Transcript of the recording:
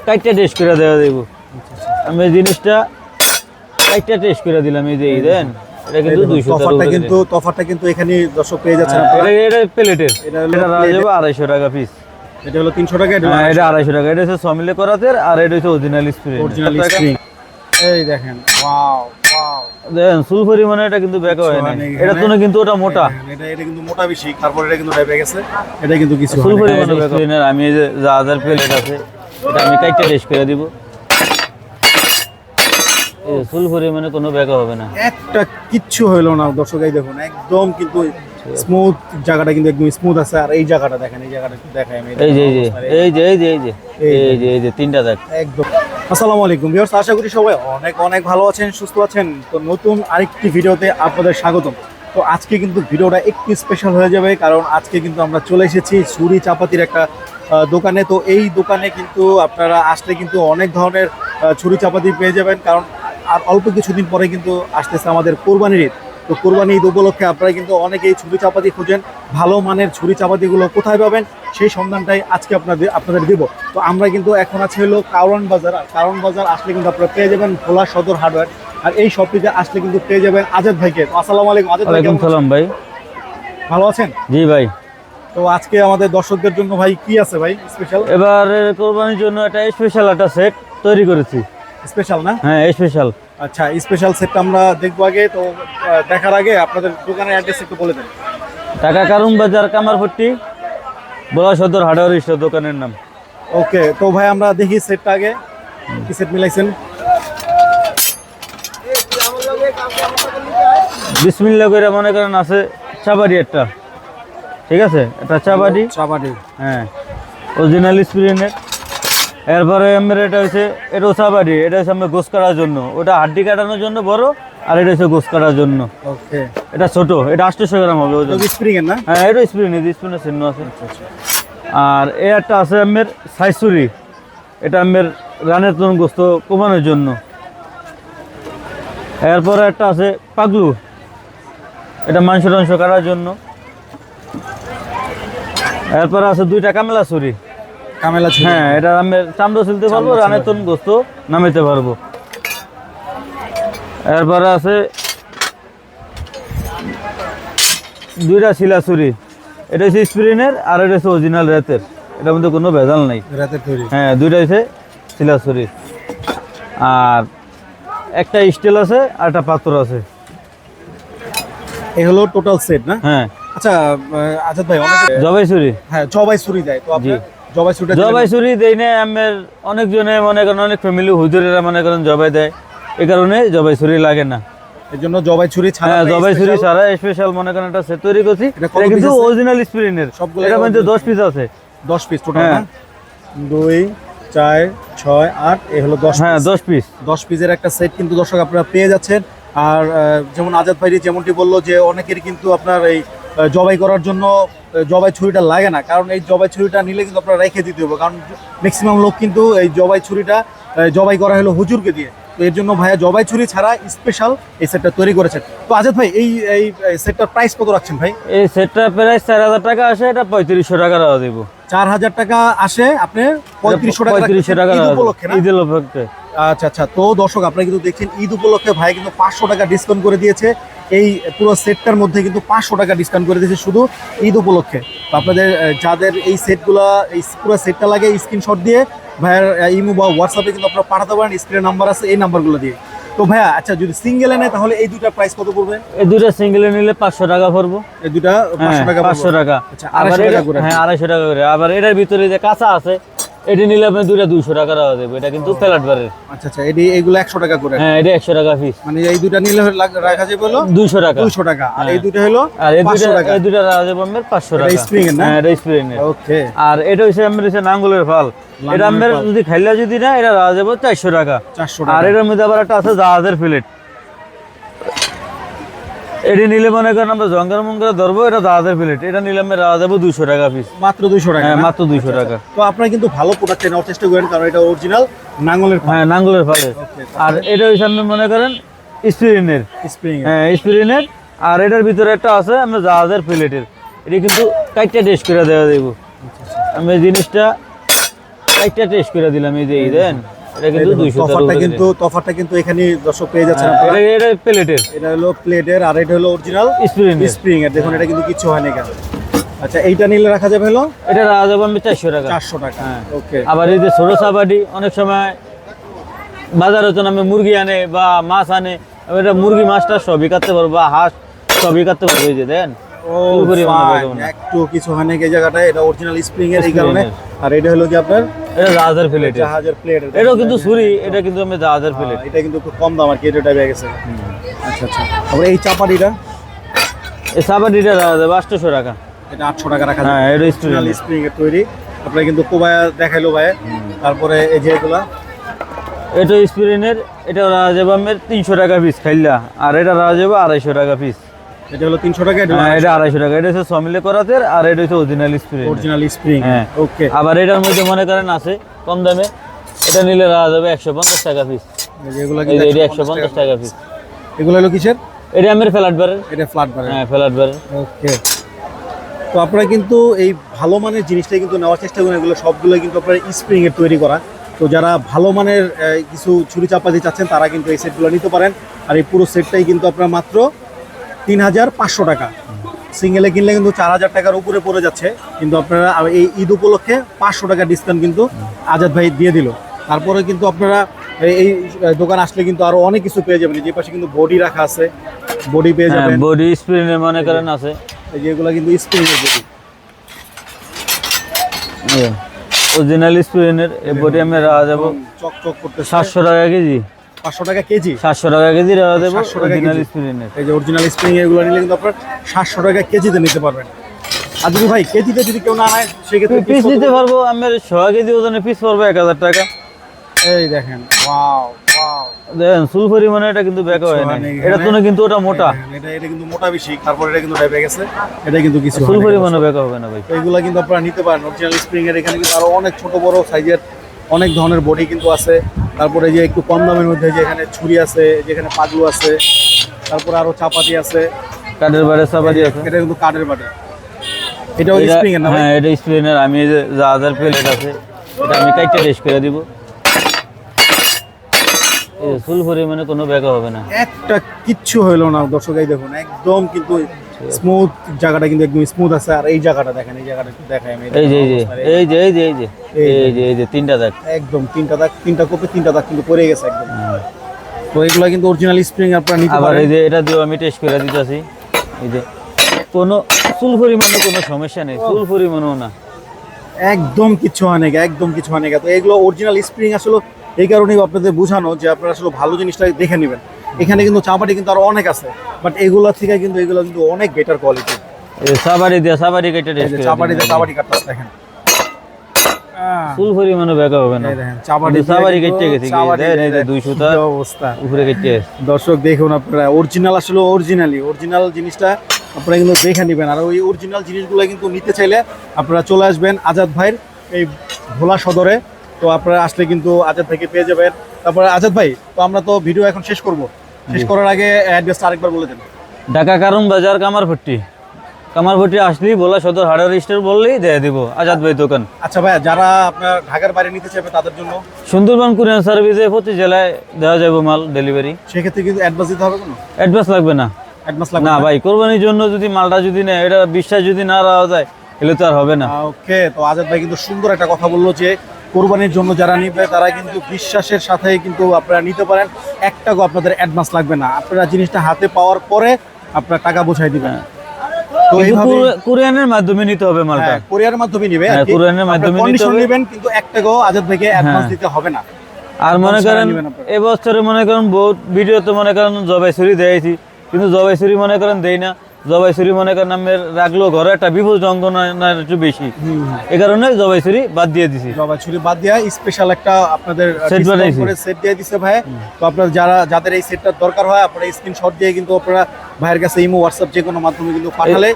কাইটটা test করে দেওয়া দেব। আমি এই জিনিসটা কাইটটা টেস্ট করে দিলাম, এই যে এই দেন এটা কিন্তু 200 তফাতটা কিন্তু এখানে দর্শক পেয়ে যাচ্ছেন। এটা প্লেটের, এটা রাখা যাবে 250 টাকা পিস। এটা হলো 300 টাকা, এটা 250 টাকা। এটা হচ্ছে 100 মিলি করাতের, আর এটা হচ্ছে অরিজিনাল স্প্রিং। এই দেখেন, ওয়াও ওয়াও, দেখেন সুল পরিমাণে এটা কিন্তু বেকা হয় না। এটা তো কিন্তু ওটা মোটা, এটা কিন্তু মোটা বেশি, তারপর এটা কিন্তু ডেবে গেছে। এটা কিন্তু কিছু সুল পরিমাণে বেকা হয় না। আমি এই যে যাদের প্লেট আছে এটা আমি কাইটটা টেস্ট করে দিব। এই সুল পরিমাণে কোনো বেকা হবে না, একটা কিচ্ছু হইলো না দর্শক। এই দেখুন একদম কিন্তু স্মুথ, জায়গাটা কিন্তু একদম স্মুথ আছে। আর এই জায়গাটা দেখেন, এই জায়গাটা দেখাই আমি, এই যে এই যে তিনটা দেখ একদম। আসসালামু আলাইকুম ভিউয়ার্স, আশা করি সবাই অনেক অনেক ভালো আছেন, সুস্থ আছেন। তো নতুন আরেকটি ভিডিওতে আপনাদের স্বাগতম। তো আজকে কিন্তু ভিডিওটা একটু স্পেশাল হয়ে যাবে, কারণ আজকে কিন্তু আমরা চলে এসেছি ছুরি চাপাতির একটা দোকানে। তো এই দোকানে কিন্তু আপনারা আসলে কিন্তু অনেক ধরনের ছুরি চাপাতি পেয়ে যাবেন, কারণ আর অল্প কিছুদিন পরে কিন্তু আসতেছে আমাদের কোরবানির ঈদ। তো কোরবানি ঈদ উপলক্ষে আপনারা কিন্তু অনেকেই ছুরি চাপাতি খুঁজেন। ভালো মানের ছুরি চাপাতিগুলো কোথায় পাবেন সেই সন্ধানটাই আজকে আপনাদের দেব। তো আমরা কিন্তু এখন আছি হলো কারওয়ান বাজার। আর কারওয়ান বাজার আসলে কিন্তু আপনারা পেয়ে যাবেন ভোলা সদর হার্ডওয়্যার। আর এই শপটিতে আসলে কিন্তু পেয়ে যাবেন আজাদ ভাইকে। আসসালামু আলাইকুম আজাদ ভাই। ওয়ালাইকুম সালাম ভাই, ভালো আছেন? জি ভাই। তো আজকে আমাদের দর্শকদের জন্য ভাই কি আছে ভাই স্পেশাল? এবার কোরবানির জন্য একটা স্পেশাল একটা সেট তৈরি করেছি। স্পেশাল না? হ্যাঁ স্পেশাল। আচ্ছা, স্পেশাল সেটটা আমরা দেখবো আগে। তো দেখার আগে আপনাদের দোকানের অ্যাড্রেস একটু বলে দেন। ঢাকা কারওয়ান বাজার কামারপট্টি, ভোলা সদর হার্ডওয়্যার স্টোর দোকানের নাম। ওকে, তো ভাই আমরা দেখি সেটটা আগে, কি সেট মিলাইছেন। বিসমিল্লাহ করে মনে করেন আছে চাবাড়ি একটা, ঠিক আছে, এটা চাবাড়ি। হ্যাঁ অরিজিনাল স্প্রিনের। এরপরে আমার এটা হচ্ছে এটাও চাবাড়ি, এটা হচ্ছে আমরা গোস কাটার জন্য, ওটা হাড্ডি কাটানোর জন্য বড়, আর এটা হচ্ছে গোস কাটার জন্য। ওকে, এটা ছোট, এটা 800 গ্রাম হবে ওজন। স্প্রিং এর না? হ্যাঁ এটা স্প্রিনের চিহ্ন আছে। আর এই একটা আছে আমের সাইসুরি, এটা আমের রানের তরুণ গোস্ত কমানোর জন্য। এরপরে একটা আছে পাগলু, এটা মাংস টাংস কাটার জন্য। এরপরে আছে দুইটা কামেলা ছুরি। হ্যাঁ এটা আমের চামড়া ছিলতে পারবো, রানের তরুণ গোস্ত নামাইতে পারবো। এরপরে আছে দুইটা শিলা ছুরি, এটা হচ্ছে স্প্রিনের আর এটা হচ্ছে অরিজিনাল রাতের, এটার মধ্যে কোনো ভেজাল নাই। হ্যাঁ দুইটা হচ্ছে শিলা ছুরি। আর একটা স্টিল আছে আর একটা পাথর আছে। এই হলো টোটাল সেট না? হ্যাঁ। আচ্ছা আজাদ ভাই, অনেক জবাই ছুরি। হ্যাঁ জবাই ছুরি দেয়, তো আপনি জবাই ছুরি দেই না আমের, অনেকজনে মনে করেন, অনেক ফ্যামিলি হুজুরেরা মনে করেন জবাই দেয়, এই কারণে জবাই ছুরি লাগে না। এর জন্য জবাই ছুরি ছাড়া, জবাই ছুরি ছাড়া স্পেশাল মনে করেন একটা সেট তৈরি করছি। এটা কিন্তু অরিজিনাল স্প্রিনের, এর মধ্যে 10 পিস আছে। 10 পিস টোটাল না? 2 4 6 8, এই হলো 10। হ্যাঁ 10 পিস। 10 পিসের একটা সেট কিন্তু দর্শক আপনারা পেয়ে যাচ্ছেন। আর যেমন আজাদ ভাই যেমনটি বললো যে অনেকেরই কিন্তু আপনার এই জবাই করার জন্য জবাই ছুরিটা লাগে না, কারণ এই জবাই ছুরিটা নিলে কিন্তু আপনারা রেখে দিতে হবে, কারণ ম্যাক্সিমাম লোক কিন্তু এই জবাই ছুরিটা জবাই করা হলো হুজুরকে দিয়ে। তো এর জন্য ভাইয়া জবাই ছুরি ছাড়া স্পেশাল এই সেটটা তৈরি করেছেন। তো আজাদ ভাই এই সেটটার প্রাইস কত রাখছেন ভাই? এই সেটটার প্রাইস 4000 টাকা আসে, এটা 3500 টাকা দেওয়া দেব। 4000 টাকা আসে, আপনি 3500 টাকা উপলক্ষে। ঈদ উপলক্ষে। আচ্ছা আচ্ছা, তো দর্শক আপনারা কিন্তু দেখছেন ঈদ উপলক্ষে ভাই কিন্তু 500 টাকা ডিসকাউন্ট করে দিয়েছে। এই পুরো সেটটার মধ্যে কিন্তু 500 টাকা ডিসকাউন্ট করে দিয়েছে শুধু ঈদ উপলক্ষে। তো আপনাদের যাদের এই সেটগুলা, এই পুরো সেটটা লাগে, স্ক্রিনশট দিয়ে ভাইয়ার ইমো বা হোয়াটসঅ্যাপে কিন্তু আপনারা পাঠাতে পারেন, স্ক্রিনে নাম্বার আছে, এই নাম্বারগুলো দিয়ে। তো ভাইয়া আচ্ছা, যদি সিঙ্গেলে নেয় তাহলে এই দুটা প্রাইস কত পড়বে? এই দুটা সিঙ্গেলে নিলে 500 টাকা পড়বো। এই দুটা 500 টাকা। 500 টাকা। আচ্ছা 250 টাকা করে। হ্যাঁ 250 টাকা করে। আবার এটার ভিতরে যে কাঁচা আছে, এটি নিলে আপনি দুইটা 200 টাকা দেবো। এটা কিন্তু ফ্ল্যাট বারের। আচ্ছা আচ্ছা, এইগুলো 100 টাকা করে। হ্যাঁ এটা 100 টাকা পিস। মানে এই দুটা নিলে রাখা যাবে হলো 200 টাকা। 200 টাকা। আর এই দুটো হলো, আর এই দুটো রাখা যাবে আমাদের 500 টাকা। এটা স্প্রিং এর না? হ্যাঁ এটা স্প্রিং এর। ওকে। আর এটা হচ্ছে আমাদের নাঙ্গলের ফাল, এটা আমাদের যদি খাইলা যদি না, এটা রাখা যাবে 400 টাকা। 400 টাকা। আর এটার মধ্যে আবার একটা আছে জাহাজের প্লেট, এটি নিলে মনে করেন আমরা জঙ্গল মঙ্গলে ধরবো, এটা জাহাজের প্লেট, এটা নিলে আমরা রাখা যাবো 200 টাকা পিস। মাত্র 200 টাকা? হ্যাঁ মাত্র 200 টাকা। তো আপনারা কিন্তু ভালো প্রোডাক্ট নেওয়ার চেষ্টা করেন, কারণ এটা অরিজিনাল নাঙ্গলের। হ্যাঁ নাঙ্গলের ফালে। আর এটা হচ্ছে আপনি মনে করেন স্প্রিনের। হ্যাঁ স্প্রিনের। আর এটার ভিতরে একটা আছে আমরা জাহাজের প্লেটের, এটা কিন্তু কাইটটা টেস্ট করে দেওয়া দেবো। আমি এই জিনিসটা একটা টেস্ট করে দিলাম এই যে এই দেন এটা কিন্তু 200 তফাৎটা কিন্তু এখানে দর্শক পেয়ে যাচ্ছেন আপনারা। এটা প্লেটের, এটা হলো প্লেটের আর এটা হলো অরিজিনাল স্প্রিং এর। দেখুন এটা কিন্তু কিছু হয়নি কেন। আচ্ছা এইটা নিলে রাখা যাবে হলো এটা রাখা যাবে আমি 400 টাকা। 400 টাকা, ওকে। আবার এই যে ছোট চাপাটি অনেক সময় বাজারে তো নামে মুরগি আনে বা মাছ আনে, এটা মুরগি মাছটা সবই কাটতে পারবো বা হাঁস সবই কাটতে পারবো। এই যে দেন একটু কিছু হয়নি এই জায়গাটা, এটা অরিজিনাল স্প্রিং এর এই কারণে। আর এটা হলো কি আপনার এটা জাহাজের প্লেট, জাহাজের প্লেট। এটাও কিন্তু ছুরি, এটা কিন্তু আমি জাহাজের প্লেট। এটা কিন্তু একটু কম দাম আর কি, এটা টাইপে গেছে। আচ্ছা আচ্ছা। তারপরে এই চাপাটিটা, এই চাপাটিটা রাখা যাবে 800 টাকা। এটা 800 টাকা রাখা হ্যাঁ, যাবে। এটা অরিজিনাল স্প্রিং এর তৈরি। আপনারা কিন্তু কোবায়া দেখাইলো ভাই। তারপরে এই যে এগুলা, এটা স্প্রিনের, এটা রাখা যাবে আমার 300 টাকা পিস খাইলা, আর এটা রাখা যাবে 250 টাকা পিস। এটা হলো 300 টাকা, এটা এটা 250 টাকা। এটা হচ্ছে সমিলে করাতে, আর এটা হচ্ছে অরিজিনাল স্প্রিন। অরিজিনাল স্প্রিং, হ্যাঁ ওকে। আবার এটার মধ্যে মনে করেন আছে কম দামে, এটা নিলে রাখা যাবে 150 টাকা পিস। এগুলা কি এটা 150 টাকা পিস। এগুলো হলো কিসের? এটা আমার ফ্ল্যাট বারের। এটা ফ্ল্যাট বারের, হ্যাঁ ফ্ল্যাট বারের, ওকে। তো আপনারা কিন্তু এই ভালো মানের জিনিসটাই কিন্তু নেওয়ার চেষ্টা করুন। এগুলো সবগুলো কিন্তু আপনার স্প্রিং এর তৈরি করা। তো যারা ভালো মানের কিছু ছুরি চাপাতি চাচ্ছেন তারা কিন্তু এই সেটগুলো নিতে পারেন। আর এই পুরো সেটটাই কিন্তু আপনার মাত্র 3500 টাকা। সিঙ্গেলে কিনলে কিন্তু 4000 টাকার উপরে পড়ে যাচ্ছে, কিন্তু আপনারা এই ঈদ উপলক্ষে 500 টাকা ডিসকাউন্ট কিন্তু আজাদ ভাই দিয়ে দিল। তারপরে কিন্তু আপনারা এই দোকান আসলে কিন্তু আরো অনেক কিছু পেয়ে যাবেন। যে পাশে কিন্তু বডি রাখা আছে, বডি পেয়ে যাবেন। বডি স্প্রিনের মনে করেন আছে, এই যে এগুলো কিন্তু স্প্রিং এর বডি, অরিজিনাল স্প্রিনের। এই বডি আমি রাখা যাবো চকচক করতে 700 টাকা কেজি। 500 টাকা কেজি, 700 টাকা কেজি রাখা যাবো 700 টাকা অরিজিনাল কেজি। স্প্রিনের। এই যে অরিজিনাল স্প্রিং এগুলো নিলে কিন্তু আপনার 700 টাকা কেজিতে নিতে পারবেন। আর যদি ভাই কেজিতে যদি কেউ না নেয় সেক্ষেত্রে পিস নিতে পারবো আমার 100 কেজি ওজনে পিস পড়বে 1000 টাকা। এই দেখেন, ওয়াও ওয়াও, দেখেন চুল পরিমাণে এটা কিন্তু বেকা হয় না, এটা তো না কিন্তু ওটা মোটা, এটা কিন্তু মোটা বেশি। তারপর এটা কিন্তু ডাইবে গেছে, এটা কিন্তু কিছু চুল পরিমাণে বেকা হবে না ভাই। তো এগুলা কিন্তু আপনারা নিতে পারেন অরিজিনাল স্প্রিং এর। এখানে কিন্তু আরো অনেক ছোট বড় সাইজের অনেক ধরনের বডি কিন্তু আছে। তারপরে যে একটু কম দামের মধ্যে যে এখানে ছুরি আছে, যেখানে পাগলু আছে, তারপরে আরো চাপাতি আছে, কাঠের বাড়ে চাপাতি আছে। এটা কিন্তু কাঠের বাটে। এটাও স্প্রিং এর না? হ্যাঁ এটা স্প্রিনের। আমি এই যে জাহাজের প্লেট আছে, এটা আমি কাইটা টেস্ট করে দিব। এই চুল পরিমাণে কোনো বেকা হবে না, একটা কিচ্ছু হইলো না দর্শক। এই দেখুন একদম কিন্তু স্মুথ, জায়গাটা কিন্তু একদম স্মুথ আছে। আর এই জায়গাটা দেখেন, এই জায়গাটা একটু দেখাই আমি। এই যে এই যে এই যে এই যে এই যে এই যে তিনটা দাগ, একদম তিনটা দাগ, তিনটা কোপে তিনটা দাগ কিন্তু পড়ে গেছে একদম। তো এগুলা কিন্তু অরিজিনাল স্প্রিং আপনারা নিতে আবার পারেন। এই যে এটা দিয়েও আমি টেস্ট করে দিতেছি। এই যে কোনো চুল পরিমাণে কোনো সমস্যা নেই, চুল পরিমাণও না, একদম কিছু হয় না, একদম কিছু হয় না। তো এগুলো অরিজিনাল স্প্রিং আসলে এই কারণেই আপনাদের বোঝানো যে আপনারা আসলে ভালো জিনিসটা দেখে নেবেন। এখানে কিন্তু চাপাটি কিন্তু আরো অনেক আছে, বাট এগুলা থেকে কিন্তু এগুলো কিন্তু অনেক বেটার কোয়ালিটি। এই সাবারি দিয়ে সাবারি কেটে টেস্ট করে চাপাটি দিয়ে চাপাটি কাটতে দেখেন, চুল পরিমাণে বেকা হবে না। এই দেখেন চাপাটি সাবারি কেটে গেছে, দেখেন এই যে 200 টা অবস্থা উপরে কেটে। দর্শক দেখুন আপনারা অরিজিনাল আসলে অরিজিনাল জিনিসটা আপনারা কিন্তু দেখে নেবেন। আর ওই অরিজিনাল জিনিসগুলো কিন্তু নিতে চাইলে আপনারা চলে আসবেন আজাদ ভাইয়ের এই ভোলা সদরে। তো আপনারা আসলে কিন্তু আজাদ ভাইকে পেয়ে যাবেন। তারপরে আজাদ ভাই, তো আমরা তো ভিডিও এখন শেষ করব, শেষ করার আগে অ্যাড্রেসটা আরেকবার বলে দেন। ঢাকা কারণ বাজার কামারপট্টি আসলেই ভোলা সদর হার্ডওয়্যার স্টোর বললেই দিয়ে দিব আজাদ ভাই দোকান। আচ্ছা ভাই, যারা আপনার ঢাকার বাইরে নিতে চাইবে তাদের জন্য সুন্দরবন কুরিয়ার সার্ভিসে প্রতি জেলায় দেওয়া যাবে মাল ডেলিভারি। সেক্ষেত্রে কিন্তু অ্যাডভান্স দিতে হবে কোনো? অ্যাডভান্স লাগবে না, অ্যাডভান্স লাগবে না ভাই। কোরবানির জন্য যদি মালটা যদি নেয়, এটা বিশ্বাস যদি না রাখা যায় তাহলে তো আর হবে না। ওকে। তো আজাদ ভাই কিন্তু সুন্দর একটা কথা বললো যে কোরবানির জন্য যারা নিবে তারা কিন্তু বিশ্বাসের সাথে কিন্তু আপনারা নিতে পারেন। এক টাকাও আপনাদের অ্যাডভান্স লাগবে না, আপনারা জিনিসটা হাতে পাওয়ার পরে আপনারা টাকা বোঝাই দিবেন। তো এইভাবে কুরিয়ারের মাধ্যমে নিতে হবে মালটা, কোরিয়ার মাধ্যমে নিবে, কুরিয়ারের মাধ্যমে নিতে হবে, নেবেন কিন্তু এক টাকাও আজাদ ভাইকে অ্যাডভান্স দিতে হবে না। আর মনে করেন এবছরে মনে করেন বহুত ভিডিওতে মনে করেন জবাই ছুরি দিয়েছি, কিন্তু জবাই ছুরি মনে করেন দেই না। জবাই ছুরি মনে করেন আমার রাখলো ঘরে একটা বিপুল জঙ্গনার একটু বেশি, এই কারণে জবাই ছুরি বাদ দিয়ে দিছি। জবাই ছুরি বাদ দিয়া স্পেশাল একটা আপনাদের সেট বানাইছি, সেট দিয়ে দিছে ভাই। তো আপনারা যাদের এই সেটটার দরকার হয় আপনারা স্ক্রিনশট দিয়ে কিন্তু আপনারা ভাইয়ের কাছে ইমো হোয়াটসঅ্যাপ যে কোনো মাধ্যমে কিন্তু পাঠালে